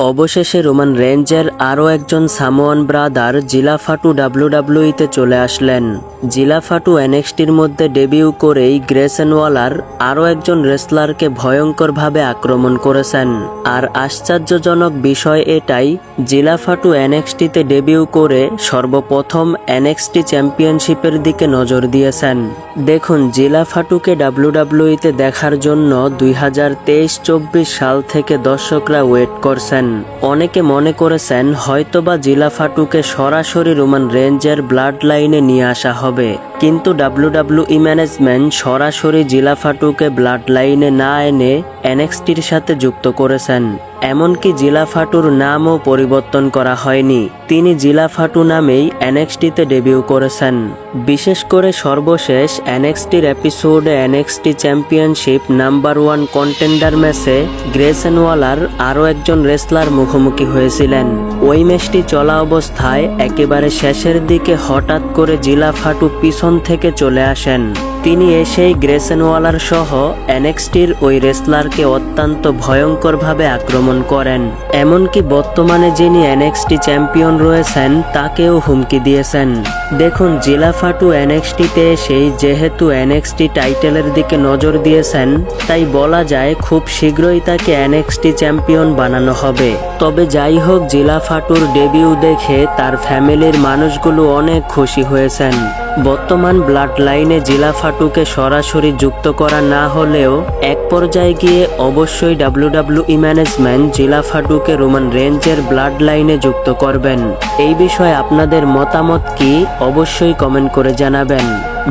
অবশেষে রোমান রেঞ্জের আরও একজন সামোয়ান ব্রাদার জিলা ফাটু ডাব্লিউডাব্লিউইতে চলে আসলেন। জিলা ফাটু এনএক্সটির মধ্যে ডেবিউ করেই গ্রেসন ওয়ালার আরও একজন রেসলারকে ভয়ঙ্করভাবে আক্রমণ করেছেন। আর আশ্চর্যজনক বিষয় এটাই, জিলা ফাটু এনএক্সটিতে ডেবিউ করে সর্বপ্রথম এনএক্সটি চ্যাম্পিয়নশিপের দিকে নজর দিয়েছেন। দেখুন, জিলা ফাটুকে ডাব্লিউডাব্লিউইতে দেখার জন্য 2023-24 সাল থেকে দর্শকরা ওয়েট করছেন। অনেকে মনে করেছেন হয়তোবা জিলা ফাটুকে সরাসরি রোমান রেঞ্জের ব্লাড লাইনে নিয়ে আসা হবে, কিন্তু ডাব্লিউডাব্লিউই ম্যানেজমেন্ট সরাসরি জিলা ফাটুকে ব্লাড লাইনে না এনে এনএক্সটির সাথে যুক্ত করেছেন। এমনকি জিলা ফাটুর নামও পরিবর্তন করা হয়নি, তিনি জিলা ফাটু নামেই এনএক্সটিতে ডেবিউ করেছেন। বিশেষ করে সর্বশেষ এনএক্সটির এপিসোডে এনএক্সটি চ্যাম্পিয়নশিপ নাম্বার 1 কন্টেন্ডার ম্যাচে গ্রেসন ওয়ালার আরও একজন রেসলার মুখোমুখি হয়েছিলেন। ওই ম্যাচটি চলা অবস্থায় একেবারে শেষের দিকে হঠাৎ করে জিলা ফাটু পিছন থেকে চলে আসেন। তিনি এসেই গ্রেসন ওয়ালার সহ এনএক্সটির ওই রেসলারকে অত্যন্ত ভয়ঙ্করভাবে আক্রমণ করেন। এমনকি বর্তমানে যিনি এনএক্সটি চ্যাম্পিয়ন রয়েছেন তাকেও হুমকি দিয়েছেন। দেখুন, জিলা ফাটু এনএক্সটিতে এসেই যেহেতু এনএক্সটি টাইটেলের দিকে নজর দিয়েছেন, তাই বলা যায় খুব শীঘ্রই তাকে এনএক্সটি চ্যাম্পিয়ন বানানো হবে। তবে যাই হোক, জিলা ফাটুর ডেবিউ দেখে তার ফ্যামিলির মানুষগুলো অনেক খুশি হয়েছেন। বর্তমান ব্লাড লাইনে জিলা ফাটুকে সরাসরি যুক্ত করা না হলেও এক পর্যায়ে গিয়ে অবশ্যই ডাব্লিউডাব্লিউই ম্যানেজমেন্ট জিলা ফাটুকে রোমান রেঞ্জের ব্লাড লাইনে যুক্ত করবেন। এই বিষয়ে আপনাদের মতামত কি অবশ্যই কমেন্ট করে জানাবেন।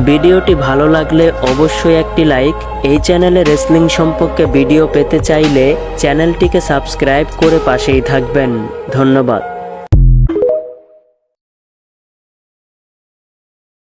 ভিডিওটি ভালো লাগলে অবশ্যই একটি লাইক। এই চ্যানেলে রেসলিং সম্পর্কে ভিডিও পেতে চাইলে চ্যানেলটিকে সাবস্ক্রাইব করে পাশেই থাকবেন। ধন্যবাদ।